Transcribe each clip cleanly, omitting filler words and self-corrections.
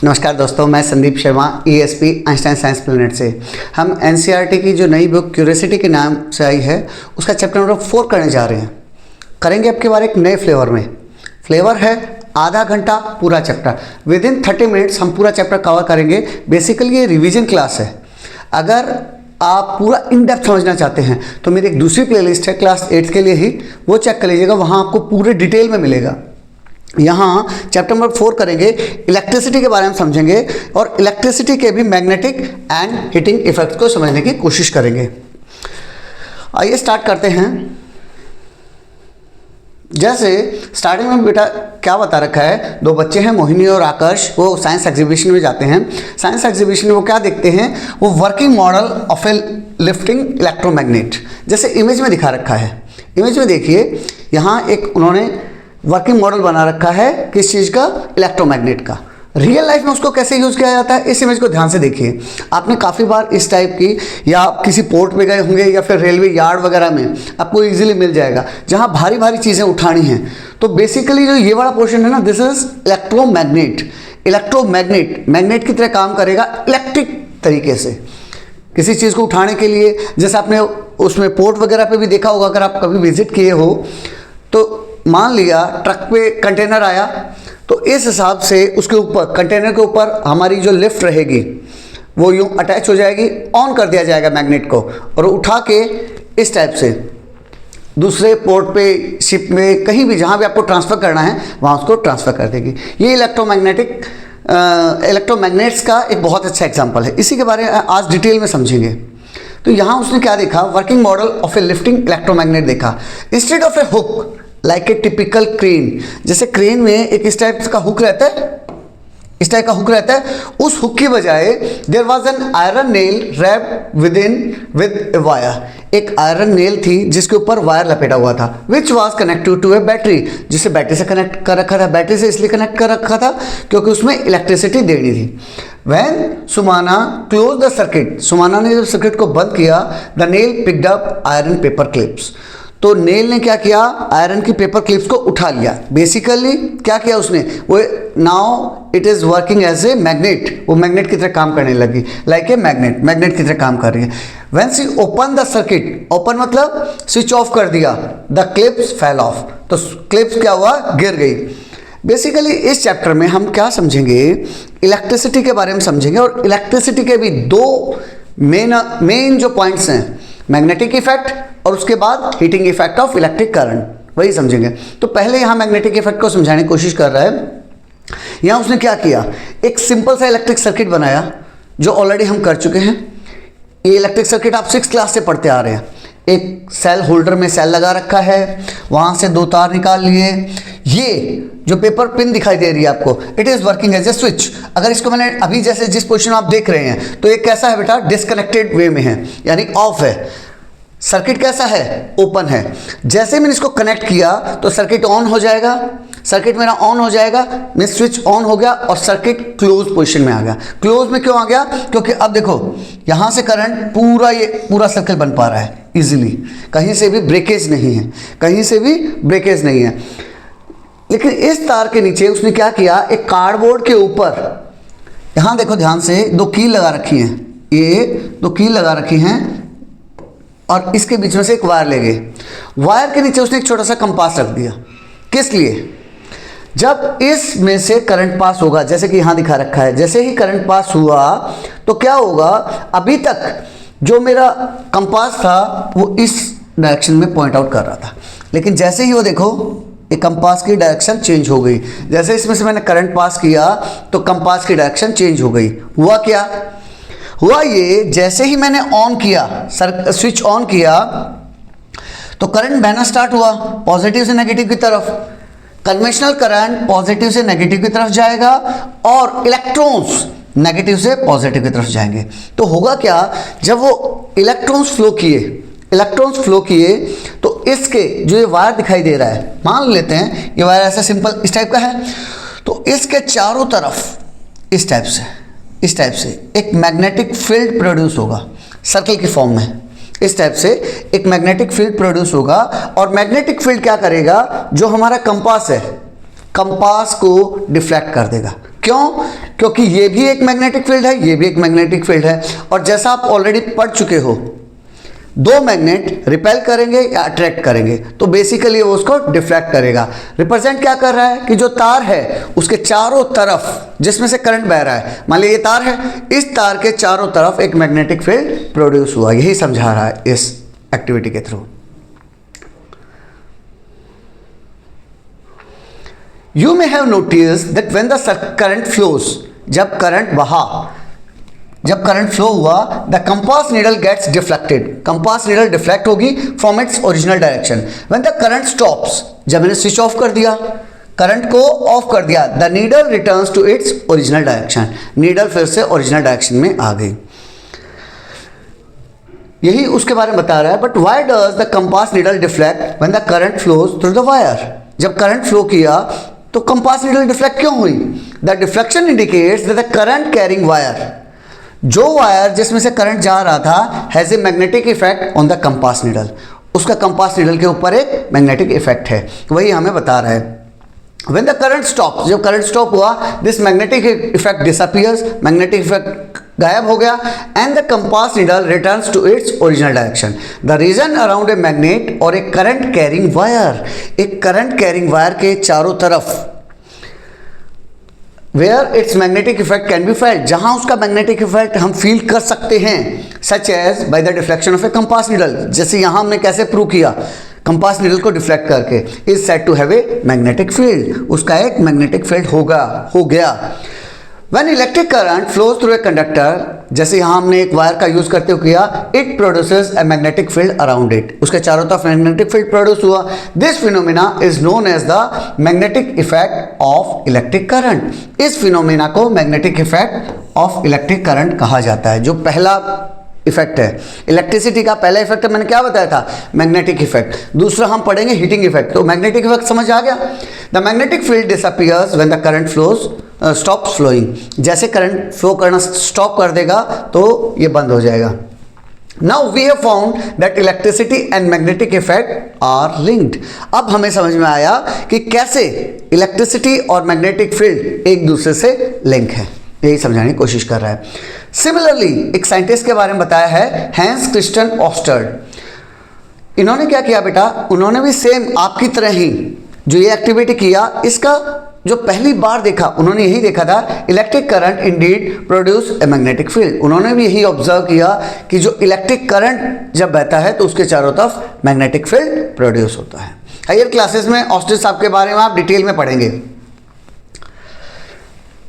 नमस्कार दोस्तों, मैं Sandeep Sharma ESP Einstein science planet से। हम NCERT की जो नई बुक क्यूरियोसिटी के नाम से आई है उसका चैप्टर नंबर 4 करने जा रहे हैं। करेंगे आपके बारे एक नए फ्लेवर में। फ्लेवर है आधा घंटा पूरा चैप्टर, विद इन 30 मिनट्स हम पूरा चैप्टर कवर करेंगे। बेसिकली ये रिवीजन क्लास है। अगर आप पूरा इन डेप्थ समझना चाहते हैं तो मेरी एक दूसरी प्लेलिस्ट है क्लास 8 के लिए ही, वो चेक कर लीजिएगा, वहाँ आपको पूरे डिटेल में मिलेगा। यहाँ चैप्टर नंबर 4 करेंगे, इलेक्ट्रिसिटी के बारे में समझेंगे और इलेक्ट्रिसिटी के भी मैग्नेटिक एंड हीटिंग इफेक्ट्स को समझने की कोशिश करेंगे। आइए स्टार्ट करते हैं। जैसे स्टार्टिंग में बेटा क्या बता रखा है, दो बच्चे हैं मोहिनी और आकाश, वो साइंस एग्जीबिशन में जाते हैं। साइंस एग्जीबिशन में वो क्या देखते हैं, वो working model of a lifting electromagnet, जैसे इमेज में दिखा रखा है। इमेज में देखिए, यहाँ एक उन्होंने वर्किंग मॉडल बना रखा है किस चीज़ का, इलेक्ट्रोमैग्नेट का। रियल लाइफ में उसको कैसे यूज़ किया जाता है, इस इमेज को ध्यान से देखिए। आपने काफ़ी बार इस टाइप की, या किसी पोर्ट में गए होंगे या फिर रेलवे यार्ड वगैरह में आपको इजीली मिल जाएगा, जहाँ भारी भारी चीज़ें उठानी हैं। तो बेसिकली जो ये वाला पोर्शन है ना, this is electromagnet. Electromagnet magnet की तरह काम करेगा इलेक्ट्रिक तरीके से किसी चीज़ को उठाने के लिए। जैसे आपने उसमें पोर्ट वगैरह पे भी देखा होगा, अगर आप कभी विजिट किए हो तो मान लिया ट्रक पे कंटेनर आया, तो इस हिसाब से उसके ऊपर, कंटेनर के ऊपर हमारी जो लिफ्ट रहेगी वो यूँ अटैच हो जाएगी, ऑन कर दिया जाएगा मैग्नेट को, और उठा के इस टाइप से दूसरे पोर्ट पे, शिप में, कहीं भी जहाँ भी आपको ट्रांसफ़र करना है वहाँ उसको ट्रांसफ़र कर देगी। ये इलेक्ट्रोमैग्नेट्स का एक बहुत अच्छा एग्जाम्पल है। इसी के बारे में आज डिटेल में समझेंगे। तो यहाँ उसने क्या देखा, working model of a lifting electromagnet देखा। Instead of a hook like a typical crane, जैसे क्रेन में एक इस टाइप का हुक रहता है, इस टाइप का हुक रहता है, उस हुक की बजाय there was an iron nail wrapped with a wire. एक आयरन नेल थी जिसके ऊपर वायर लपेटा हुआ था, which was connected to a battery, जिसे बैटरी से कनेक्ट कर रखा था। बैटरी से इसलिए कनेक्ट कर रखा था क्योंकि उसमें इलेक्ट्रिसिटी देनी थी। When Sumana close the circuit, Sumana ने जब सर्किट को बंद किया, the nail picked up iron paper clips, तो नेल ने क्या किया, आयरन की पेपर क्लिप्स को उठा लिया। बेसिकली क्या किया उसने, वो now it is working as a magnet, वो मैग्नेट की तरह काम करने लगी, लाइक ए मैग्नेट, मैग्नेट की तरह काम कर रही है। When she open the circuit, open मतलब स्विच ऑफ कर दिया, द क्लिप्स फेल ऑफ, तो क्लिप्स क्या हुआ, गिर गई। बेसिकली इस चैप्टर में हम क्या समझेंगे, इलेक्ट्रिसिटी के बारे में समझेंगे, और इलेक्ट्रिसिटी के भी दो मेन जो पॉइंट्स हैं, मैग्नेटिक इफेक्ट और उसके बाद heating effect of electric current, वही समझेंगे। तो पहले यहाँ मैग्नेटिक इफेक्ट को समझाने की कोशिश कर रहा है। यहाँ उसने क्या किया, एक सिंपल सा इलेक्ट्रिक सर्किट बनाया जो ऑलरेडी हम कर चुके हैं। ये इलेक्ट्रिक सर्किट आप 6th क्लास से पढ़ते आ रहे हैं। एक सेल होल्डर में सेल लगा रखा है, वहाँ से दो तार निकाल लिए। ये जो पेपर पिन दिखाई दे रही है आपको, it is working as a switch. अगर इसको मैंने अभी जैसे जिस पोजीशन में आप देख रहे हैं, तो ये कैसा है बेटा, डिस्कनेक्टेड वे में है, यानी ऑफ है। सर्किट कैसा है, ओपन है। जैसे मैंने इसको कनेक्ट किया तो सर्किट ऑन हो जाएगा, सर्किट मेरा ऑन हो जाएगा, मैं स्विच ऑन हो गया और सर्किट क्लोज पोजीशन में आ गया। क्लोज में क्यों आ गया, क्योंकि अब देखो यहाँ से करंट पूरा, ये पूरा सर्किल बन पा रहा है इजीली, कहीं से भी ब्रेकेज नहीं है, कहीं से भी ब्रेकेज नहीं है। लेकिन इस तार के नीचे उसने क्या किया, एक कार्डबोर्ड के ऊपर, यहाँ देखो ध्यान से, दो कील लगा रखी हैं, ये दो कील लगा रखी हैं, और इसके बीच में से एक वायर ले गए। वायर के नीचे उसने एक छोटा सा कंपास रख दिया। किस लिए, जब इसमें से करंट पास होगा, जैसे कि यहाँ दिखा रखा है, जैसे ही करंट पास हुआ तो क्या होगा, अभी तक जो मेरा कंपास था वो इस डायरेक्शन में पॉइंट आउट कर रहा था, लेकिन जैसे ही वो देखो एक कंपास की डायरेक्शन चेंज हो गई। जैसे इसमें से मैंने करंट पास किया तो कंपास की डायरेक्शन चेंज हो गई। हुआ क्या, हुआ ये, जैसे ही मैंने ऑन किया, स्विच ऑन किया, तो करंट बहना स्टार्ट हुआ पॉजिटिव से नेगेटिव की तरफ। कन्वेंशनल करंट पॉजिटिव से नेगेटिव की तरफ जाएगा और इलेक्ट्रॉन्स नेगेटिव से पॉजिटिव की तरफ जाएंगे। तो होगा क्या, जब वो इलेक्ट्रॉन्स फ्लो किए तो इसके जो ये वायर दिखाई दे रहा है, मान लेते हैं ये वायर ऐसा सिंपल इस टाइप का है, तो इसके चारों तरफ इस टाइप से एक मैग्नेटिक फील्ड प्रोड्यूस होगा, सर्कल की फॉर्म में। इस टाइप से एक मैग्नेटिक फील्ड प्रोड्यूस होगा, और मैग्नेटिक फील्ड क्या करेगा, जो हमारा कंपास है, कंपास को डिफ्लेक्ट कर देगा। क्यों? क्योंकि ये भी एक मैग्नेटिक फील्ड है, ये भी एक मैग्नेटिक फील्ड है, और जैसा आप ऑलरेडी पढ़ चुके हो, दो मैग्नेट रिपेल करेंगे या अट्रैक्ट करेंगे तो बेसिकली वो उसको डिफ्लेक्ट करेगा। रिप्रेजेंट क्या कर रहा है कि जो तार है उसके चारों तरफ जिसमें से करंट बह रहा है, मान लीजिए ये तार है, इस तार के चारों तरफ एक मैग्नेटिक फील्ड प्रोड्यूस हुआ, यही समझा रहा है इस एक्टिविटी के through. You may have noticed that when the current flows, जब करंट फ्लो हुआ, the compass needle gets deflected, compass needle deflect होगी from its original direction. When the current stops, जब मैंने स्विच ऑफ कर दिया, current को off कर दिया, the needle returns to its original direction, needle फिर से ओरिजिनल डायरेक्शन में आ गई। यही उसके बारे में बता रहा है। But why does the compass needle deflect when the current flows through the wire? जब करंट फ्लो किया तो कंपास नीडल डिफ्लेक्ट क्यों हुई? The deflection indicates that the current carrying wire, जो वायर जिसमें से करंट जा रहा था, has a magnetic effect on the compass needle, उसका कंपास नीडल के ऊपर एक मैग्नेटिक इफेक्ट है, वही हमें बता रहा है। When the current stops, जब करंट स्टॉप हुआ, this magnetic effect disappears, magnetic effect गायब हो गया, and the compass needle returns to its original direction. The region around a magnet और ए करंट कैरिंग वायर, एक करंट कैरिंग वायर के चारों तरफ, where its magnetic effect can be felt, जहां उसका मैग्नेटिक इफेक्ट हम फील कर सकते हैं, such as by the deflection of a compass needle, जैसे यहां हमने कैसे प्रूव किया, कंपास नीडल को डिफ्लेक्ट करके, is said to have a magnetic field, उसका एक मैग्नेटिक फील्ड हो गया। When electric current flows through a conductor, जैसे यहाँ हमने एक वायर का यूज करते हुए किया, it produces a magnetic field around it, उसके चारों तरफ मैग्नेटिक फील्ड प्रोड्यूस हुआ। This phenomena is known as the magnetic effect of electric current, इस फिनोमिना को magnetic effect of electric current कहा जाता है। जो पहला इफेक्ट है इलेक्ट्रिसिटी का, पहला इफेक्ट मैंने क्या बताया था, मैग्नेटिक इफेक्ट, दूसरा हम पढ़ेंगे हीटिंग इफेक्ट, तो मैग्नेटिक इफेक्ट समझ आ गया। The magnetic field disappears when the current flows stops flowing, जैसे करंट फ्लो करना स्टॉप कर देगा तो ये बंद हो जाएगा। Now we have found that electricity and magnetic effect are linked, अब हमें समझ में आया कि कैसे इलेक्ट्रिसिटी और मैग्नेटिक फील्ड एक दूसरे से लिंक है, यही समझाने की कोशिश कर रहा है। सिमिलरली एक साइंटिस्ट के बारे में बताया है, हैंस क्रिस्टियन ऑस्टर्ड। इन्होंने क्या किया बेटा, उन्होंने भी सेम आपकी तरह ही जो ये एक्टिविटी किया, इसका जो पहली बार देखा उन्होंने यही देखा था, electric current Indeed produce a magnetic field. उन्होंने भी यही ऑब्जर्व किया कि जो इलेक्ट्रिक करंट जब बहता है तो उसके चारों तरफ मैग्नेटिक फील्ड प्रोड्यूस होता है। हायर क्लासेस में ऑस्टिन साहब के बारे में आप डिटेल में पढ़ेंगे।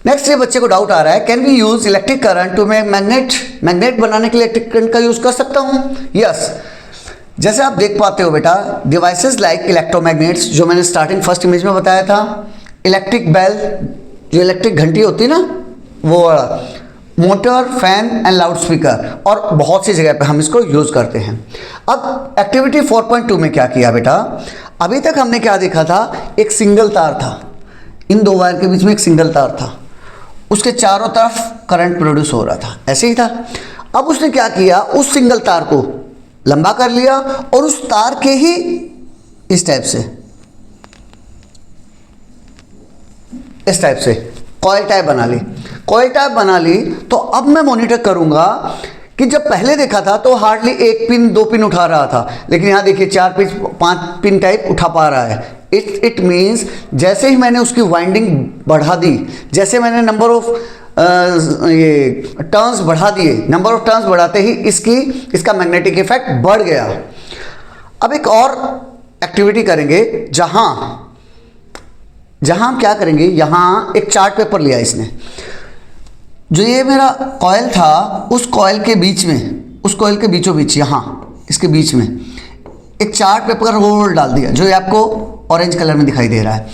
नेक्स्ट ये बच्चे को डाउट आ रहा है, can we use electric current to make magnet, magnet बनाने के लिए इलेक्ट्रिक करंट का यूज कर सकता हूँ? यस, जैसे आप देख पाते हो बेटा, डिवाइसेस लाइक इलेक्ट्रोमैग्नेट्स, जो मैंने स्टार्टिंग फर्स्ट इमेज में बताया था, इलेक्ट्रिक बेल, जो इलेक्ट्रिक घंटी होती है ना, वो motor, fan and loud speaker, और बहुत सी जगह पे हम इसको यूज करते हैं। अब एक्टिविटी 4.2 में क्या किया बेटा, अभी तक हमने क्या देखा था, एक सिंगल तार था, इन दो वायर के बीच में एक सिंगल तार था, उसके चारों तरफ करंट प्रोड्यूस हो रहा था, ऐसे ही था। अब उसने क्या किया, उस सिंगल तार को लंबा कर लिया और उस तार के ही इस टाइप से कॉइल टाइप बना ली। कॉइल टाइप बना ली तो अब मैं मॉनिटर करूंगा कि जब पहले देखा था तो हार्डली एक पिन दो पिन उठा रहा था, लेकिन यहाँ देखिए 4 पिन 5 पिन टाइप उठा पा रहा है। इट मीन्स जैसे ही मैंने उसकी वाइंडिंग बढ़ा दी, जैसे मैंने नंबर ऑफ ये टर्न्स बढ़ा दिए, नंबर ऑफ टर्न्स बढ़ाते ही इसका मैग्नेटिक इफेक्ट बढ़ गया। अब एक और एक्टिविटी करेंगे जहां हम क्या करेंगे, यहां एक चार्ट पेपर लिया इसने, जो ये मेरा कॉइल था उस कॉइल के बीच में, उस कॉइल के बीचों बीच, यहां इसके बीच में एक चार्ट पेपर का रोल डाल दिया, जो ये आपको ऑरेंज कलर में दिखाई दे रहा है।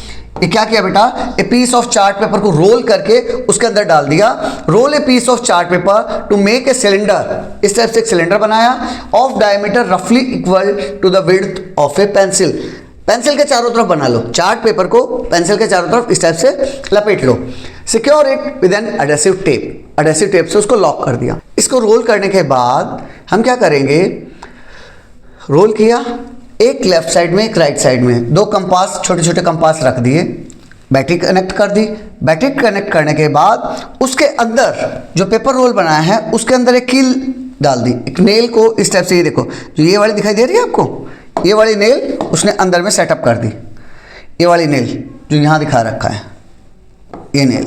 ये क्या किया बेटा, a piece of chart paper को रोल करके उसके अंदर डाल दिया। Roll a piece of chart paper to make a cylinder, इस टाइप से एक सिलेंडर बनाया ऑफ डायमीटर रफली equal to the width of a pencil. Pencil के चारों तरफ बना लो, चार्ट पेपर को पेंसिल के चारों तरफ इस टाइप से लपेट लो। Secure it with an adhesive tape, adhesive tape से उसको लॉक कर दिया। इसको रोल करने के बाद हम क्या करेंगे, रोल किया, एक लेफ्ट साइड में एक राइट साइड में, दो कंपास, छोटे छोटे कंपास रख दिए, बैटरी कनेक्ट कर दी। बैटरी कनेक्ट करने के बाद उसके अंदर जो पेपर रोल बनाया है उसके अंदर एक कील डाल दी, एक नेल को इस टाइप से, ये देखो जो ये वाली दिखाई दे रही है आपको, ये वाली नेल उसने अंदर में सेटअप कर दी। ये वाली नेल जो यहाँ दिखा रखा है, ये नेल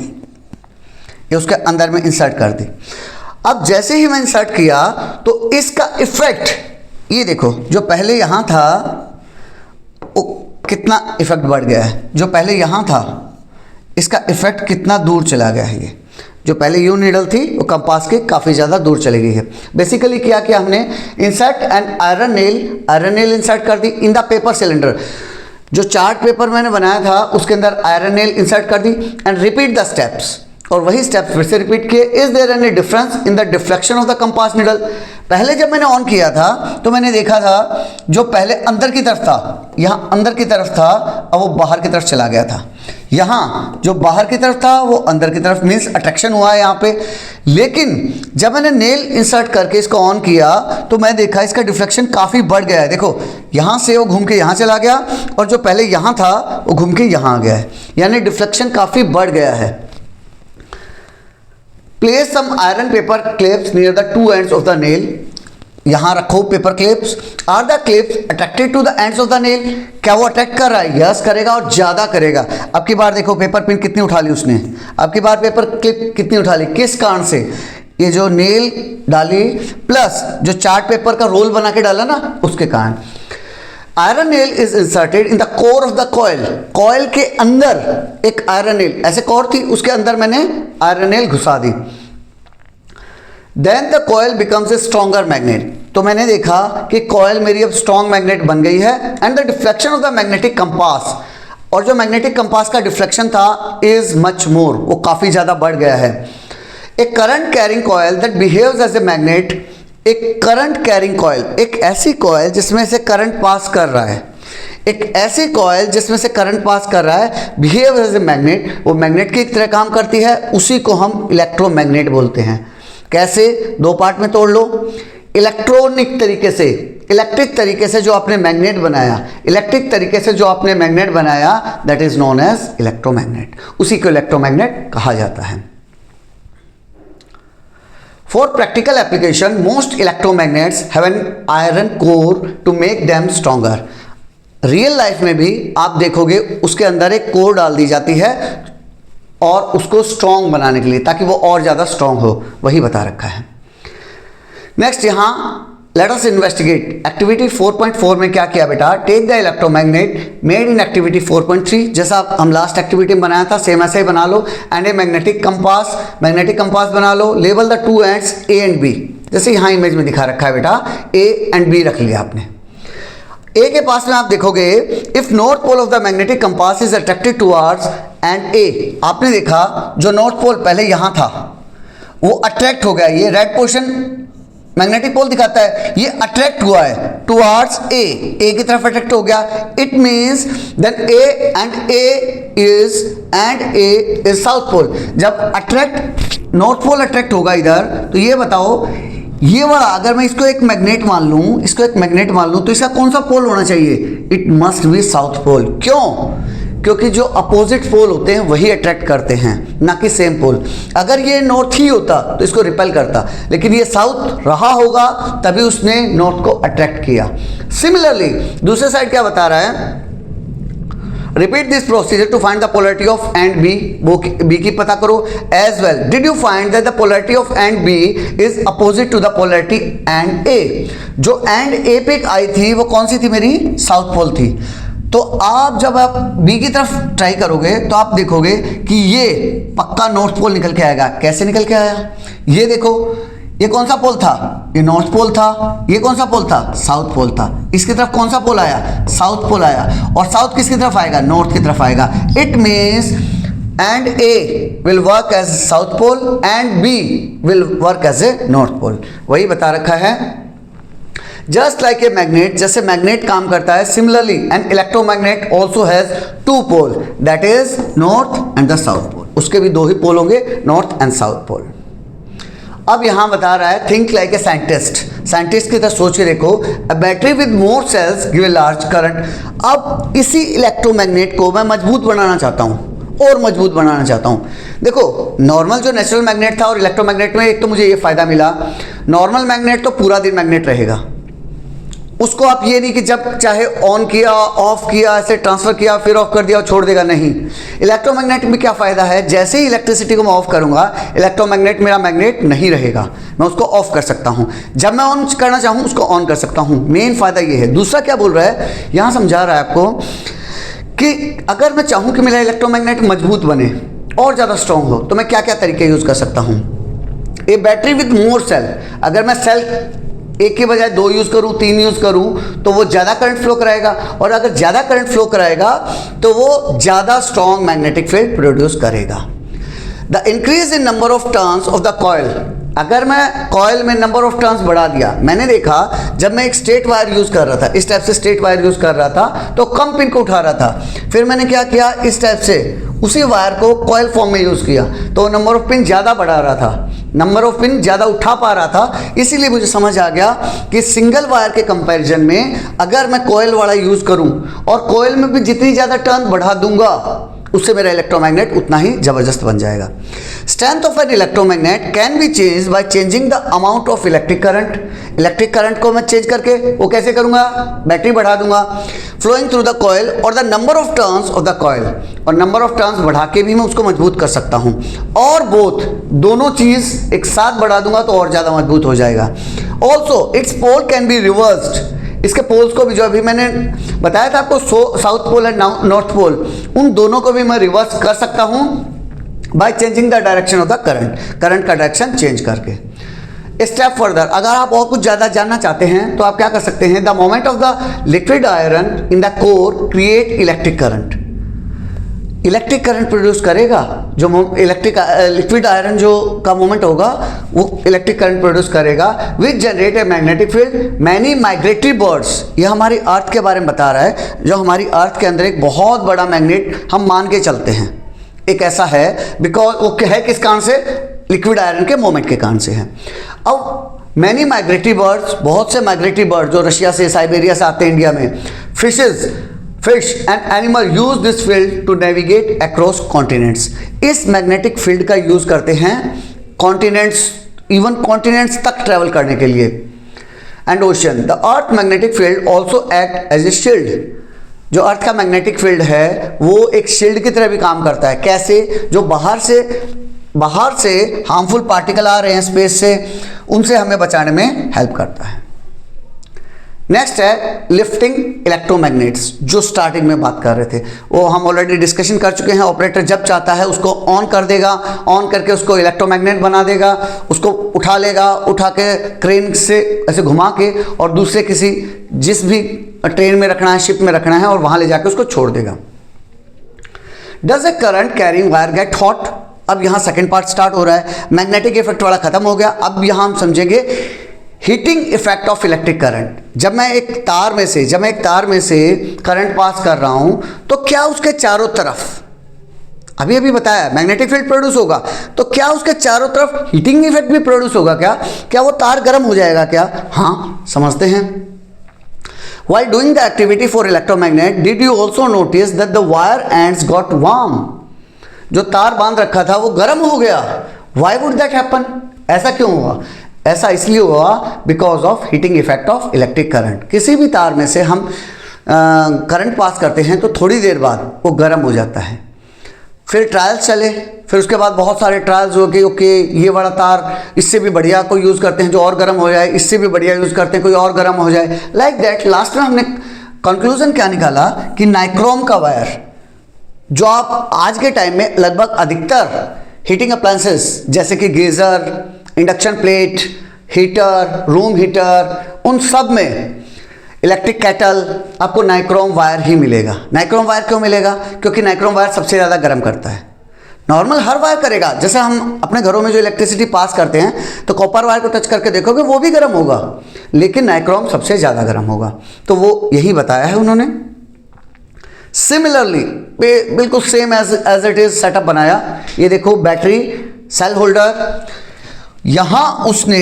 ये उसके अंदर में इंसर्ट कर दी। अब जैसे ही मैं इंसर्ट किया तो इसका इफेक्ट ये देखो, जो पहले यहाँ था वो कितना इफेक्ट बढ़ गया है, जो पहले यहाँ था इसका इफेक्ट कितना दूर चला गया है। ये जो पहले यू नीडल थी वो कंपास के काफ़ी ज़्यादा दूर चली गई है। बेसिकली क्या किया हमने, insert and iron nail insert कर दी इन द पेपर सिलेंडर। जो चार्ट पेपर मैंने बनाया था उसके अंदर आयरन नेल इंसर्ट कर दी एंड रिपीट द स्टेप्स, और वही स्टेप्स फिर से रिपीट किए। Is there any difference in the deflection of the compass needle? पहले जब मैंने ऑन किया था तो मैंने देखा था जो पहले अंदर की तरफ था, यहाँ अंदर की तरफ था, अब वो बाहर की तरफ चला गया था। यहाँ जो बाहर की तरफ था वो अंदर की तरफ, मीन्स अट्रैक्शन हुआ है यहाँ पे। लेकिन जब मैंने नेल इंसर्ट करके इसको ऑन किया तो मैं देखा इसका डिफ्लेक्शन काफ़ी बढ़ गया है। देखो यहाँ से वो घूम के यहाँ चला गया और जो पहले यहाँ था वो घूम के यहाँ आ गया है, यानी डिफ्लेक्शन काफ़ी बढ़ गया है। Place some iron paper clips near the two ends of the nail. यहाँ रखो paper clips. Are the clips attracted to the ends of the nail? क्या वो अट्रैक्ट कर रहा है? यस करेगा और ज़्यादा करेगा। अब की बार देखो पेपर पिन कितनी उठा ली उसने, अब की बार पेपर क्लिप कितनी उठा ली, किस कारण से? ये जो नेल डाली प्लस जो चार्ट पेपर का रोल बना के डाला ना उसके कारण। Iron nail is inserted in the core of the coil. Coil के अंदर एक आयरन नेल, ऐसे कोर थी उसके अंदर मैंने आयरन नेल घुसा दी। Then the coil becomes a stronger magnet. तो मैंने देखा कि कॉइल मेरी अब स्ट्रॉन्ग मैग्नेट बन गई है। And the deflection of the magnetic compass, और जो मैग्नेटिक कंपास का डिफ्लेक्शन था इज मच मोर, वो काफ़ी ज़्यादा बढ़ गया है। A current carrying coil that behaves as a magnet. एक करंट कैरिंग कॉइल, एक ऐसी कॉइल जिसमें से करंट पास कर रहा है, एक ऐसी कॉइल जिसमें से करंट पास कर रहा है, बिहेव एज ए मैग्नेट, वो मैग्नेट की तरह काम करती है, उसी को हम इलेक्ट्रोमैग्नेट बोलते हैं। कैसे? दो पार्ट में तोड़ लो। इलेक्ट्रॉनिक तरीके से, इलेक्ट्रिक तरीके से जो आपने मैग्नेट बनाया, इलेक्ट्रिक तरीके से जो आपने मैग्नेट बनाया, that is known as electromagnet, उसी को इलेक्ट्रोमैग्नेट कहा जाता है। For practical application, most electromagnets have an iron core to make them stronger. Real life में भी आप देखोगे उसके अंदर एक कोर डाल दी जाती है और उसको स्ट्रॉन्ग बनाने के लिए, ताकि वो और ज़्यादा स्ट्रॉन्ग हो, वही बता रखा है। नेक्स्ट यहाँ लेट अस इन्वेस्टिगेट एक्टिविटी 4.4 में क्या किया बेटा, take the electromagnet made in activity 4.3, जैसा हम लास्ट एक्टिविटी में बनाया था सेम ऐसे ही बना लो। एंड ए मैग्नेटिक कंपास बना लो। Label the two ends A and B, जैसे यहाँ इमेज में दिखा रखा है बेटा, ए एंड बी रख लिया आपने। ए के पास में आप देखोगे if north pole of the magnetic compass is attracted towards end A, आपने देखा जो नॉर्थ पोल पहले यहाँ था वो अट्रैक्ट हो गया, ये रेड पोर्शन मैग्नेटिक पोल दिखाता है, ये अट्रैक्ट हुआ है टुवर्ड्स ए की तरफ अट्रैक्ट हो गया। It means then A is south pole. जब अट्रैक्ट नॉर्थ पोल अट्रैक्ट होगा इधर, तो ये बताओ ये वाला अगर मैं इसको एक मैग्नेट मान लूं, तो इसका कौन सा पोल होना चाहिए? It must be south pole. क्यों? क्योंकि जो अपोजिट पोल होते हैं वही अट्रैक्ट करते हैं, ना कि सेम पोल। अगर ये नॉर्थ ही होता तो इसको रिपेल करता, लेकिन ये साउथ रहा होगा तभी उसने नॉर्थ को अट्रैक्ट किया। सिमिलरली दूसरे साइड क्या बता रहा है, repeat this procedure to find the polarity of end B, वो बी की पता करो। As well did you find that the polarity of end B is opposite to the polarity end A. जो एंड ए पे आई थी वो कौन सी थी मेरी? साउथ पोल थी। तो आप जब आप बी की तरफ ट्राई करोगे तो आप देखोगे कि ये पक्का नॉर्थ पोल निकल के आएगा। कैसे निकल के आया? ये देखो, ये कौन सा पोल था? ये नॉर्थ पोल था। ये कौन सा पोल था? साउथ पोल था। इसकी तरफ कौन सा पोल आया? साउथ पोल आया। और साउथ किसकी तरफ आएगा? नॉर्थ की तरफ आएगा। It means and A will work as south pole and B will work as a north pole, वही बता रखा है। जस्ट लाइक ए मैग्नेट, जैसे मैग्नेट काम करता है, similarly an electromagnet also has two pole, that is north and the south pole. उसके भी दो ही पोल होंगे, नॉर्थ एंड साउथ पोल। अब यहां बता रहा है थिंक लाइक ए साइंटिस्ट की तरह सोच के देखो। A battery with more cells give a large current. अब इसी इलेक्ट्रोमैग्नेट को मैं मजबूत बनाना चाहता हूं और मजबूत बनाना चाहता हूँ। देखो नॉर्मल जो नेचुरल मैग्नेट था और इलेक्ट्रोमैग्नेट में एक तो मुझे ये फ़ायदा मिला, नॉर्मल मैग्नेट तो पूरा दिन मैग्नेट रहेगा, उसको आप ये नहीं कि जब चाहे ऑन किया ऑफ किया ऐसे ट्रांसफर किया फिर ऑफ कर दिया और छोड़ देगा, नहीं। इलेक्ट्रोमैग्नेट में क्या फ़ायदा है, जैसे ही इलेक्ट्रिसिटी को मैं ऑफ करूंगा इलेक्ट्रोमैग्नेट मेरा मैग्नेट नहीं रहेगा, मैं उसको ऑफ कर सकता हूं, जब मैं ऑन करना चाहूं उसको ऑन कर सकता हूं। मेन फ़ायदा ये है। दूसरा क्या बोल रहा है यहाँ, समझा रहा है आपको कि अगर मैं चाहूँ कि मेरा इलेक्ट्रोमैग्नेट मजबूत बने और ज़्यादा स्ट्रांग हो तो मैं क्या क्या तरीके यूज़ कर सकता हूँ। ए बैटरी विद मोर सेल, अगर मैं सेल एक के बजाय 2 यूज़ करूँ 3 यूज़ करूँ तो वो ज़्यादा करंट फ्लो कराएगा, और अगर ज़्यादा करंट फ्लो कराएगा तो वो ज़्यादा स्ट्रॉन्ग मैग्नेटिक फील्ड प्रोड्यूस करेगा। The increase in number of turns of the coil, अगर मैं कॉयल में नंबर ऑफ टर्न्स बढ़ा दिया, मैंने देखा जब मैं एक स्ट्रेट वायर यूज़ कर रहा था, इस टाइप से स्ट्रेट वायर यूज़ कर रहा था तो कम पिन को उठा रहा था, फिर मैंने क्या किया इस टाइप से उसी वायर को कॉयल फॉर्म में यूज़ किया तो नंबर ऑफ पिन ज़्यादा बढ़ा रहा था, नंबर ऑफ पिन ज़्यादा उठा पा रहा था। इसीलिए मुझे समझ आ गया कि सिंगल वायर के कंपैरिजन में अगर मैं कॉयल वाला यूज़ करूं और कॉयल में भी जितनी ज़्यादा टर्न बढ़ा दूंगा उससे मेरा इलेक्ट्रोमैग्नेट उतना ही ज़बरदस्त बन जाएगा। Strength of an electromagnet can be change by changing the amount of electric current. Electric current को मैं चेंज करके वो कैसे करूँगा, बैटरी बढ़ा दूंगा, फ्लोइंग थ्रू द कॉयल, और the number of turns of the coil, और नंबर ऑफ टर्न्स बढ़ा के भी मैं उसको मजबूत कर सकता हूँ, और बोथ दोनों चीज़ एक साथ बढ़ा दूंगा तो और ज़्यादा मजबूत हो जाएगा। Also its pole can be reversed, इसके पोल्स को भी जो अभी मैंने बताया था आपको south pole and north pole, उन दोनों को भी मैं रिवर्स कर सकता हूं by changing the direction of the current, current का डायरेक्शन चेंज करके। स्टेप फर्दर, अगर आप और कुछ ज़्यादा जानना चाहते हैं तो आप क्या कर सकते हैं, the moment of the liquid iron in the core create electric current, electric current produce करेगा, जो लिक्विड आयरन जो का मोमेंट होगा वो इलेक्ट्रिक करंट प्रोड्यूस करेगा, which generate a magnetic field. Many migratory birds, ये हमारी अर्थ के बारे में बता रहा है, जो हमारी अर्थ के अंदर एक बहुत बड़ा मैग्नेट हम मान के चलते हैं, एक ऐसा है, बिकॉज वो है किस कारण से, लिक्विड आयरन के मोमेंट के कारण से है। अब मैनी माइग्रेटरी बर्ड्स, बहुत से माइग्रेटरी बर्ड जो रशिया से साइबेरिया से आते हैं इंडिया में, fish and animal use this field to navigate across continents. इस मैग्नेटिक फील्ड का यूज करते हैं कॉन्टिनेंट्स, इवन कॉन्टिनेंट्स तक ट्रेवल करने के लिए, and ocean. The earth magnetic field also act as a shield, जो अर्थ का मैग्नेटिक फील्ड है वो एक शील्ड की तरह भी काम करता है। कैसे, जो बाहर से हार्मफुल पार्टिकल आ रहे हैं स्पेस से, उनसे हमें बचाने में हेल्प करता है। नेक्स्ट है लिफ्टिंग इलेक्ट्रोमैग्नेट्स, जो स्टार्टिंग में बात कर रहे थे वो हम ऑलरेडी डिस्कशन कर चुके हैं। ऑपरेटर जब चाहता है उसको ऑन कर देगा, ऑन करके उसको इलेक्ट्रोमैग्नेट बना देगा, उसको उठा लेगा, उठा के क्रेन से ऐसे घुमा के और दूसरे किसी जिस भी ट्रेन में रखना है, शिप में रखना है, और वहाँ ले जाकर उसको छोड़ देगा। Does a current carrying wire get hot, अब यहाँ सेकेंड पार्ट स्टार्ट हो रहा है, मैग्नेटिक इफेक्ट वाला खत्म हो गया, अब यहाँ हम समझेंगे heating effect of electric current. जब मैं एक तार में से करंट पास कर रहा हूं तो क्या उसके चारों तरफ, अभी बताया मैग्नेटिक फील्ड प्रोड्यूस होगा, तो क्या उसके चारों तरफ हीटिंग इफेक्ट भी प्रोड्यूस होगा, क्या वो तार गर्म हो जाएगा क्या? हाँ, समझते हैं। While doing the activity for electromagnet, did you also notice that the wire ends got warm? जो तार बांध रखा था वो गर्म हो गया। Why would that happen? ऐसा क्यों हुआ? ऐसा इसलिए हुआ because of heating effect of electric current. किसी भी तार में से हम करंट पास करते हैं तो थोड़ी देर बाद वो गर्म हो जाता है। फिर ट्रायल्स चले, फिर उसके बाद बहुत सारे ट्रायल्स हो गए, ओके ये वाला तार इससे भी बढ़िया कोई यूज़ करते हैं जो और गर्म हो जाए, इससे भी बढ़िया यूज़ करते हैं कोई और गर्म हो जाए, लाइक दैट। लास्ट में हमने कंक्लूजन क्या निकाला कि नाइक्रोम का वायर, जो आप आज के टाइम में लगभग अधिकतर हीटिंग अप्लायंसेस जैसे कि geyser, induction plate, heater, room heater, उन सब में, इलेक्ट्रिक केटल, आपको नाइक्रोम वायर ही मिलेगा। नाइक्रोम वायर क्यों मिलेगा? क्योंकि नाइक्रोम वायर सबसे ज़्यादा गर्म करता है। नॉर्मल हर वायर करेगा, जैसे हम अपने घरों में जो इलेक्ट्रिसिटी पास करते हैं तो कॉपर वायर को टच करके देखोगे वो भी गर्म होगा, लेकिन नाइक्रोम सबसे ज़्यादा गर्म होगा। तो वो यही बताया है उन्होंने। सिमिलरली बिल्कुल same as it is setup बनाया। ये देखो बैटरी, सेल होल्डर, यहां उसने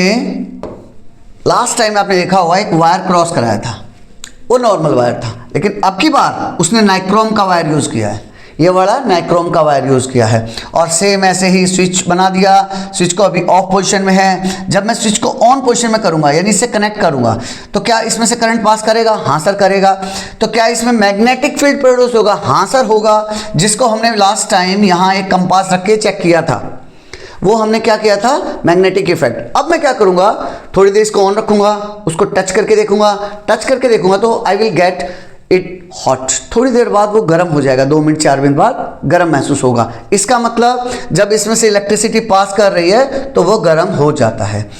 लास्ट टाइम आपने देखा हुआ एक वायर क्रॉस कराया था, वो नॉर्मल वायर था, लेकिन अब की बार उसने नाइक्रोम का वायर यूज किया है। ये वाला नाइक्रोम का वायर यूज़ किया है। और सेम ऐसे ही स्विच बना दिया, स्विच को अभी ऑफ पोजीशन में है। जब मैं स्विच को ऑन पोजीशन में करूंगा यानी इससे कनेक्ट करूंगा तो क्या इसमें से करंट पास करेगा? हाँ सर करेगा। तो क्या इसमें मैग्नेटिक फील्ड प्रोड्यूस होगा? हाँ सर होगा, जिसको हमने लास्ट टाइम यहाँ एक कंपास रख के चेक किया था। वो हमने क्या किया था? Magnetic effect. अब मैं क्या करूंगा, थोड़ी देर इसको ऑन रखूंगा, उसको टच करके देखूंगा तो I will get it hot. थोड़ी देर बाद वो गर्म हो जाएगा, 2 मिनट 4 मिनट बाद गर्म महसूस होगा। इसका मतलब जब इसमें से इलेक्ट्रिसिटी पास कर रही है तो वो गर्म हो जाता है।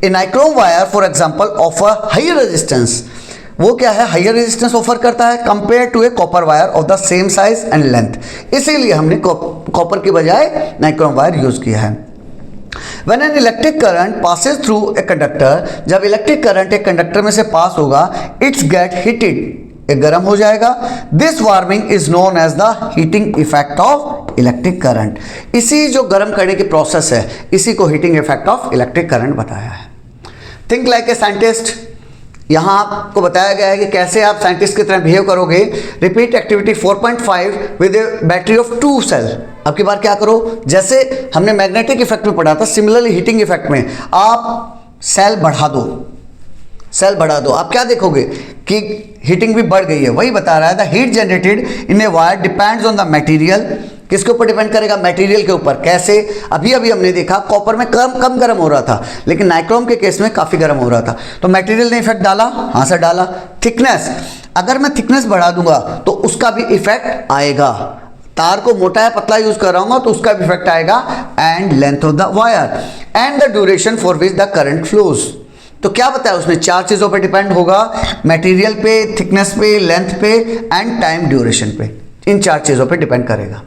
A nichrome wire for example offer higher resistance, वो क्या है? हायर रेजिस्टेंस ऑफर करता है compare to a copper wire of the same size and length. इसीलिए हमने कॉपर की बजाय नाइक्रोम वायर यूज किया है। When an electric current passes through a conductor, जब इलेक्ट्रिक करंट एक कंडक्टर में से पास होगा, it's get heated, ये गर्म हो जाएगा। This warming is known as the heating effect of electric current। इसी जो गर्म करने की प्रोसेस है, इसी को heating effect of electric current बताया है। Think like a scientist। यहाँ आपको बताया गया है कि कैसे आप साइंटिस्ट की तरह बिहेव करोगे। Repeat activity 4.5 with a battery of 2 cell. अब की बार क्या करो, जैसे हमने मैग्नेटिक इफेक्ट में पढ़ा था, सिमिलरली हीटिंग इफेक्ट में आप सेल बढ़ा दो। आप क्या देखोगे कि हीटिंग भी बढ़ गई है। वही बता रहा है, the heat generated in a wire depends on the material. किसके ऊपर डिपेंड करेगा? मटेरियल के ऊपर। कैसे? अभी हमने देखा कॉपर में कम गर्म हो रहा था, लेकिन नाइक्रोम के केस में काफी गर्म हो रहा था। तो मटेरियल ने इफेक्ट डाला? हाँ सर डाला। थिकनेस, अगर मैं थिकनेस बढ़ा दूंगा तो उसका भी इफेक्ट आएगा। तार को मोटा या पतला यूज कर रहा हूं तो उसका भी इफेक्ट आएगा। And length of the wire and the duration for which the current flows. तो क्या बताया उसने? 4 चीजों पर डिपेंड होगा, मटेरियल पे, थिकनेस पे, लेंथ पे एंड टाइम ड्यूरेशन पे। इन 4 चीजों पे डिपेंड करेगा।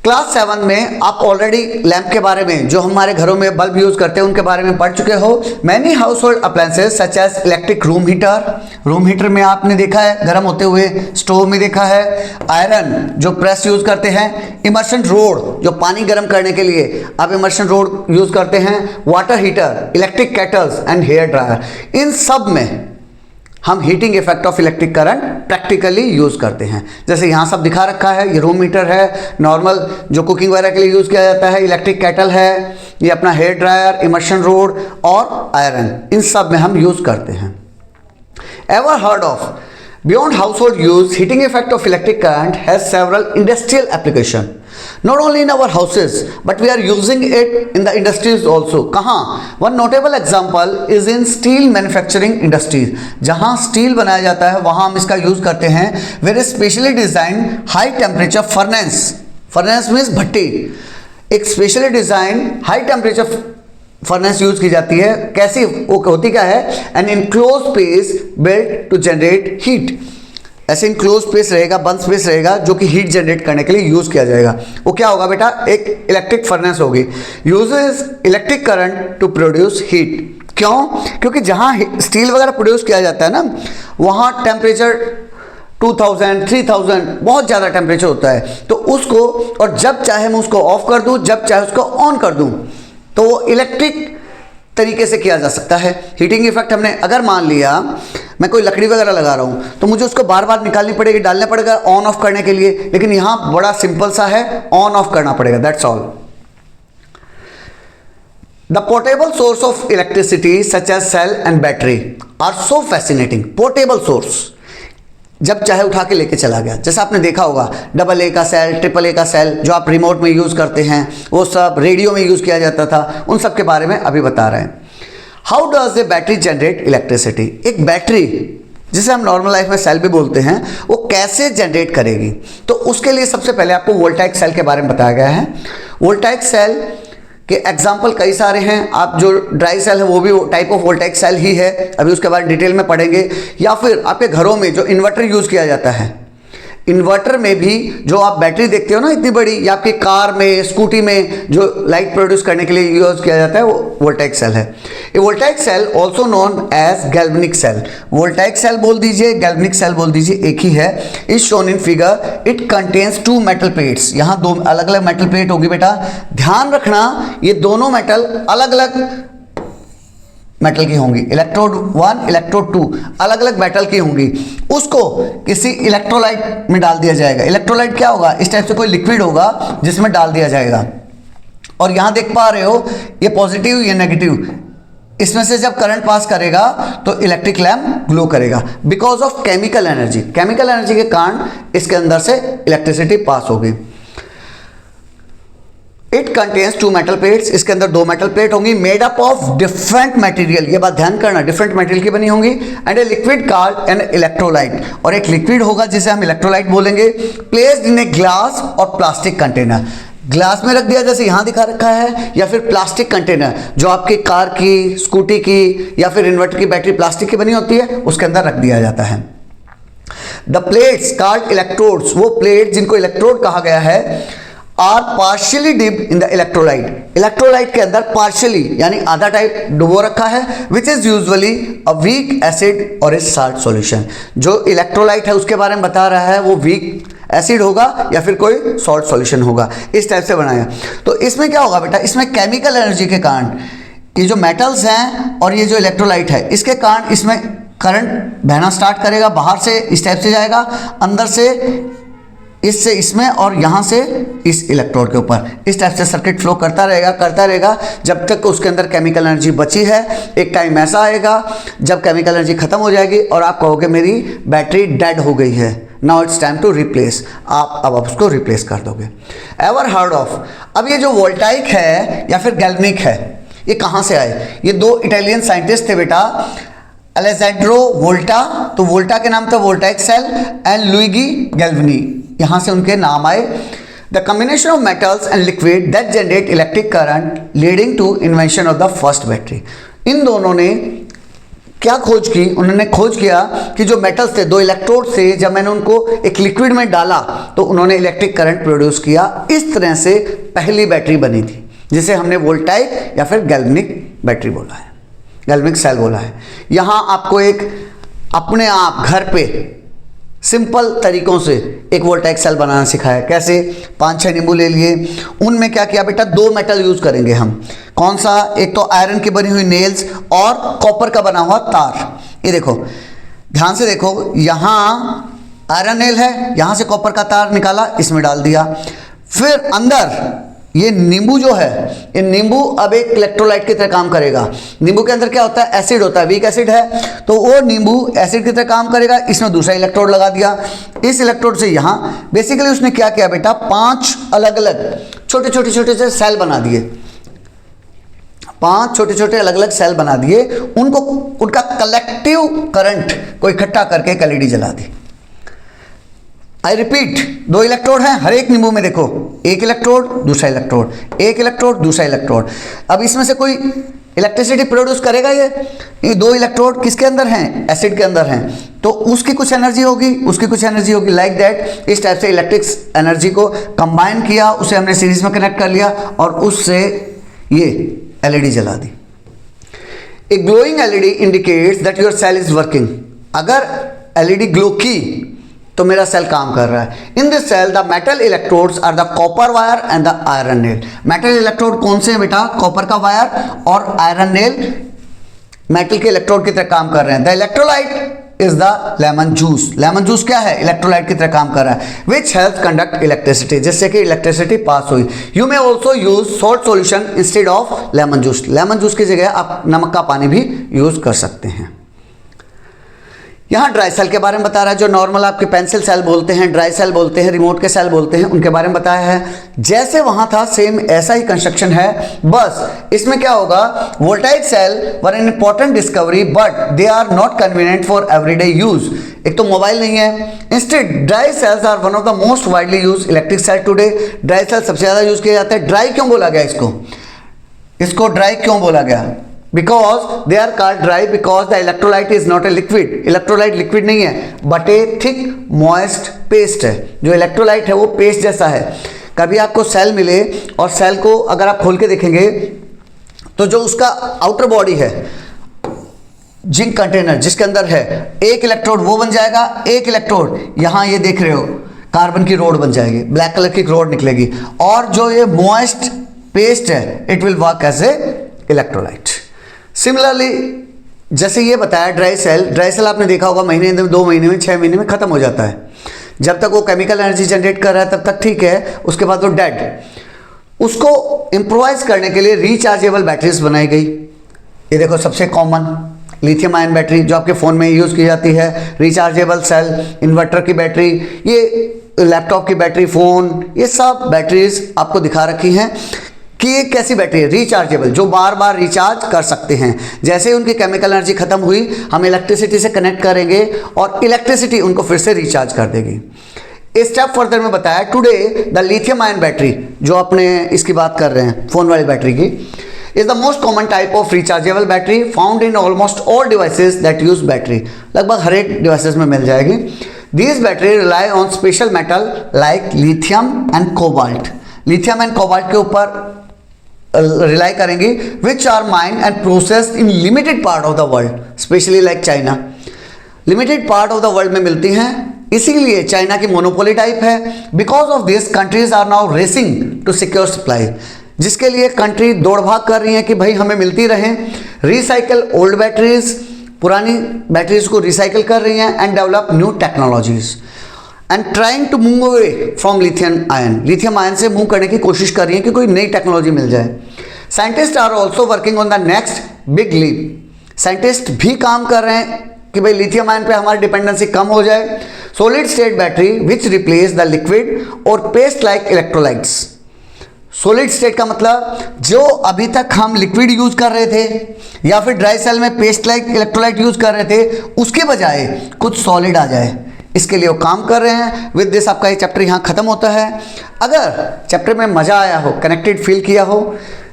क्लास 7 में आप ऑलरेडी लैंप के बारे में, जो हमारे घरों में बल्ब यूज करते हैं, उनके बारे में पढ़ चुके हो। Many household appliances such as electric room heater में आपने देखा है गर्म होते हुए, स्टोव में देखा है, आयरन जो प्रेस यूज करते हैं, इमर्शन रोड जो पानी गर्म करने के लिए आप इमर्शन रोड यूज करते हैं, water heater, electric kettles and hair dryer. इन सब में हम heating effect of electric current practically use करते हैं। जैसे यहाँ सब दिखा रखा है, ये रूम हीटर है, नॉर्मल जो कुकिंग वगैरह के लिए यूज किया जाता है, इलेक्ट्रिक केटल है, ये अपना हेयर ड्रायर, इमर्शन रोड और आयरन, इन सब में हम यूज करते हैं। Ever heard of beyond household use, heating effect of electric current has several industrial application, not only in our houses but we are using it in the industries also। कहाँ? One notable example is in steel manufacturing industries। जहाँ steel बनाया जाता है वहाँ हम इसका use करते हैं। Very specially designed high temperature furnace means भट्टी, एक specially design high temperature furnace use की जाती है। कैसी वो होती क्या है? An enclose space built to generate heat. ऐसे इनक्लोज स्पेस रहेगा, बंद स्पेस रहेगा, जो कि हीट जनरेट करने के लिए यूज किया जाएगा। वो क्या होगा बेटा? एक इलेक्ट्रिक फर्नेस होगी। Uses electric current to produce heat. क्यों? क्योंकि जहां स्टील वगैरह प्रोड्यूस किया जाता है ना, वहां टेम्परेचर 2000 3000 बहुत ज़्यादा टेम्परेचर होता है। तो उसको, और जब चाहे मैं उसको ऑफ कर दूं, जब चाहे उसको ऑन कर दूं, तो वो इलेक्ट्रिक तरीके से किया जा सकता है। हीटिंग इफेक्ट हमने, अगर मान लिया मैं कोई लकड़ी वगैरह लगा रहा हूं तो मुझे उसको बार बार निकालनी पड़ेगी, डालना पड़ेगा ऑन ऑफ करने के लिए, लेकिन यहां बड़ा सिंपल सा है, ऑन ऑफ करना पड़ेगा, that's all. The portable source of electricity such as cell and battery are so fascinating. Portable source, जब चाहे उठा के लेके चला गया। जैसा आपने देखा होगा AA का सेल, AAA का सेल जो आप रिमोट में यूज़ करते हैं, वो सब रेडियो में यूज़ किया जाता था, उन सब के बारे में अभी बता रहे हैं। How does a battery generate electricity? एक बैटरी जिसे हम नॉर्मल लाइफ में सेल भी बोलते हैं, वो कैसे जनरेट करेगी? तो उसके लिए सबसे पहले आपको वोल्टाइक सेल के बारे में बताया गया है। वोल्टाइक सेल के एग्जाम्पल कई सारे हैं। आप जो ड्राई सेल है वो भी टाइप ऑफ वोल्टाइक सेल ही है, अभी उसके बारे में डिटेल में पढ़ेंगे। या फिर आपके घरों में जो इन्वर्टर यूज़ किया जाता है, इन्वर्टर में भी जो आप बैटरी देखते हो ना इतनी बड़ी, या आपकी कार में, स्कूटी में जो लाइट प्रोड्यूस करने के लिए यूज किया जाता है, वो वोल्टाइक सेल है। ये voltaic cell also known as galvanic cell. Voltaic cell बोल दीजिए, गैल्वेनिक सेल बोल दीजिए, एक ही है। Is shown in figure. It contains 2 metal plates. यहाँ 2 अलग अलग मेटल प्लेट होगी बेटा, ध्यान रखना ये दोनों मेटल अलग अलग मेटल की होंगी, इलेक्ट्रोड 1 इलेक्ट्रोड 2 अलग अलग मेटल की होंगी, उसको किसी इलेक्ट्रोलाइट में डाल दिया जाएगा। इलेक्ट्रोलाइट क्या होगा, इस टाइप से कोई लिक्विड होगा जिसमें डाल दिया जाएगा। और यहां देख पा रहे हो ये पॉजिटिव ये नेगेटिव, इसमें से जब करंट पास करेगा तो इलेक्ट्रिक लैम्प ग्लो करेगा because of chemical energy. Chemical energy के कारण इसके अंदर से इलेक्ट्रिसिटी पास होगी। इट कंटेन्स 2 मेटल प्लेट्स, इसके अंदर 2 मेटल प्लेट होंगी made up of different material, ये बात ध्यान करना, डिफरेंट मटेरियल की बनी होंगी। And a liquid called an electrolyte, और एक लिक्विड होगा जिसे हम इलेक्ट्रोलाइट बोलेंगे, प्लेस्ड इन ए ग्लास और प्लास्टिक कंटेनर। ग्लास में रख दिया जैसे यहां दिखा रखा है, या फिर प्लास्टिक कंटेनर जो आपकी कार की, स्कूटी की या फिर इन्वर्टर की बैटरी प्लास्टिक की बनी होती है उसके अंदर रख दिया जाता है। द प्लेट्स कॉल्ड इलेक्ट्रोड्स, वो प्लेट जिनको इलेक्ट्रोड कहा गया है, are partially dipped in the electrolyte, electrolyte के अंदर पार्शियली यानी आधा टाइप डुबो रखा है, which is usually a weak acid और ए साल्ट सॉल्यूशन। जो इलेक्ट्रोलाइट है उसके बारे में बता रहा है, वो वीक एसिड होगा या फिर कोई सॉल्ट सॉल्यूशन होगा, इस टाइप से बनाया। तो इसमें क्या होगा बेटा, इसमें केमिकल एनर्जी के कारण ये जो मेटल्स हैं और ये जो इलेक्ट्रोलाइट है इसके कारण इसमें करंट बहना स्टार्ट करेगा, बाहर से इस टाइप से जाएगा, अंदर से इससे इसमें और यहाँ से इस इलेक्ट्रोड के ऊपर, इस टाइप से सर्किट फ्लो करता रहेगा जब तक उसके अंदर केमिकल एनर्जी बची है। एक टाइम ऐसा आएगा जब केमिकल एनर्जी खत्म हो जाएगी और आप कहोगे मेरी बैटरी डेड हो गई है, now it's time to replace, अब उसको रिप्लेस कर दोगे। एवर हर्ड ऑफ, अब ये जो वोल्टाइक है या फिर गैल्वेनिक है, ये कहाँ से आए? ये 2 इटालियन साइंटिस्ट थे बेटा, अलेजेंड्रो वोल्टा, तो वोल्टा के नाम था voltaic cell, and Luigi Galvani, यहां से उनके नाम आए। The combination of metals and liquid that generate electric current leading to invention of the first battery. इन दोनों ने क्या खोज की? उन्होंने खोज किया कि जो मेटल्स थे, 2 इलेक्ट्रोड थे, जब मैंने उनको एक लिक्विड में डाला तो उन्होंने इलेक्ट्रिक करंट प्रोड्यूस किया। इस तरह से पहली बैटरी बनी थी जिसे हमने वोल्टाइक या फिर गैल्वेनिक बैटरी बोला है, गैल्वेनिक सेल बोला है। यहां आपको एक अपने आप घर पे सिंपल तरीकों से एक वोल्टाइक सेल बनाना सिखाया। कैसे? 5-6 नींबू ले लिए, उनमें क्या किया बेटा, 2 मेटल यूज करेंगे हम। कौन सा? एक तो आयरन की बनी हुई नेल्स और कॉपर का बना हुआ तार। ये देखो, ध्यान से देखो, यहाँ आयरन नेल है, यहाँ से कॉपर का तार निकाला, इसमें डाल दिया। फिर अंदर ये नींबू जो है, ये नींबू अब एक इलेक्ट्रोलाइट की तरह काम करेगा। नींबू के अंदर क्या होता है? एसिड होता है, वीक एसिड है, तो वो नींबू एसिड की तरह काम करेगा। इसमें दूसरा इलेक्ट्रोड लगा दिया, इस इलेक्ट्रोड से यहाँ बेसिकली उसने क्या किया बेटा, 5 अलग अलग छोटे छोटे से सेल बना दिए, 5 छोटे अलग अलग सेल बना दिए, उनको उनका कलेक्टिव करंट को इकट्ठा करके एक एलईडी जला दी। आई रिपीट, 2 इलेक्ट्रोड हैं हर एक नींबू में, देखो, एक इलेक्ट्रोड दूसरा इलेक्ट्रोड, एक इलेक्ट्रोड दूसरा इलेक्ट्रोड। अब इसमें से कोई इलेक्ट्रिसिटी प्रोड्यूस करेगा? ये 2 इलेक्ट्रोड किसके अंदर हैं? एसिड के अंदर हैं, तो उसकी कुछ एनर्जी होगी, उसकी कुछ एनर्जी होगी, लाइक दैट। इस टाइप से इलेक्ट्रिक एनर्जी को कंबाइन किया, उसे हमने सीरीज में कनेक्ट कर लिया और उससे ये एलईडी जला दी। A glowing LED indicates that your cell is working. अगर एलईडी ग्लो की तो मेरा सेल काम कर रहा है। In this cell the metal electrodes are the copper wire and the iron nail. Metal electrode कौन से हैं बेटा? कॉपर का वायर और आयरन नेल मेटल के इलेक्ट्रोड की तरह काम कर रहे हैं। The electrolyte is the lemon juice. Lemon juice क्या है? इलेक्ट्रोलाइट की तरह काम कर रहा है, विच हेल्प कंडक्ट इलेक्ट्रिसिटी, जिससे कि इलेक्ट्रिसिटी पास हुई। You may also use salt solution instead of lemon juice. Lemon juice की जगह आप नमक का पानी भी यूज कर सकते हैं। यहाँ ड्राई सेल के बारे में बता रहा है, जो नॉर्मल आपके पेंसिल सेल बोलते हैं, ड्राई सेल बोलते हैं, रिमोट के सेल बोलते हैं, उनके बारे में बताया है। जैसे वहाँ था सेम ऐसा ही कंस्ट्रक्शन है, बस इसमें क्या होगा, voltaic cell were an important discovery but they are not convenient for everyday use. एक तो मोबाइल नहीं है। Instead dry cells are one of the most widely use electric cell today. Dry cell सबसे ज़्यादा यूज किया जाता है। Dry क्यों बोला गया इसको ड्राई क्यों बोला गया? Because they are called dry because the electrolyte is not a liquid. Electrolyte liquid नहीं है but a thick moist paste है। जो electrolyte है वो पेस्ट जैसा है। कभी आपको सेल मिले और सेल को अगर आप खोल के देखेंगे तो जो उसका आउटर बॉडी है, जिंक कंटेनर जिसके अंदर है, एक इलेक्ट्रोड वो बन जाएगा, एक इलेक्ट्रोड यहाँ ये देख रहे हो कार्बन की रोड बन जाएगी, ब्लैक कलर की रोड निकलेगी, और जो ये मॉइस्ट पेस्ट है it will work as a electrolyte. Similarly जैसे ये बताया ड्राई सेल आपने देखा होगा महीने में, 2 महीने में, 6 महीने में ख़त्म हो जाता है। जब तक वो केमिकल एनर्जी जनरेट कर रहा है तब तक ठीक है, उसके बाद वो डेड। उसको इम्प्रोवाइज करने के लिए रिचार्जेबल बैटरीज बनाई गई। ये देखो सबसे कॉमन लिथियम आयन बैटरी जो आपके फ़ोन में यूज़ की जाती है, रिचार्जेबल सेल, इन्वर्टर की बैटरी, ये लैपटॉप की बैटरी, फ़ोन, ये सब बैटरीज आपको दिखा रखी हैं कि ये कैसी बैटरी है, रिचार्जेबल, जो बार बार रिचार्ज कर सकते हैं। जैसे ही उनकी केमिकल एनर्जी खत्म हुई, हम इलेक्ट्रिसिटी से कनेक्ट करेंगे और इलेक्ट्रिसिटी उनको फिर से रिचार्ज कर देगी। एक स्टेप फर्दर में बताया, today the lithium ion battery, जो अपने इसकी बात कर रहे हैं फ़ोन वाली बैटरी की, is the most common type of rechargeable battery found in almost all devices that use battery. लगभग हर एक डिवाइसेस में मिल जाएगी। These battery rely on special metal like lithium and cobalt. Lithium and cobalt के ऊपर rely करेंगी, which are mined and processed in limited part of the world, specially like China. Limited part of the world में मिलती हैं, इसीलिए China की monopoly type है। Because of this countries are now racing to secure supply, जिसके लिए country दौड़ भाग कर रही है कि भाई हमें मिलती रहे। रिसाइकल ओल्ड बैटरीज, पुरानी बैटरीज को रिसाइकल कर रही हैं and develop new technologies and trying to move away from lithium ion. Lithium ion से मूव करने की कोशिश कर रही है कि कोई नई टेक्नोलॉजी मिल जाए। Scientist are also working on the next big leap. Scientist भी काम कर रहे हैं कि भाई लिथियम आयन पे हमारी डिपेंडेंसी कम हो जाए। Solid state battery which replace the liquid और paste like electrolytes. Solid state का मतलब जो अभी तक हम लिक्विड यूज कर रहे थे या फिर ड्राई सेल में पेस्ट लाइक इलेक्ट्रोलाइट यूज कर रहे थे, उसके बजाय कुछ सॉलिड आ जाए, इसके लिए वो काम कर रहे हैं। विद दिस आपका ये चैप्टर यहाँ खत्म होता है। अगर चैप्टर में मजा आया हो, कनेक्टेड फील किया हो,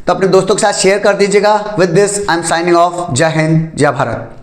तो अपने दोस्तों के साथ शेयर कर दीजिएगा। With this I am signing off. जय हिंद, जय भारत।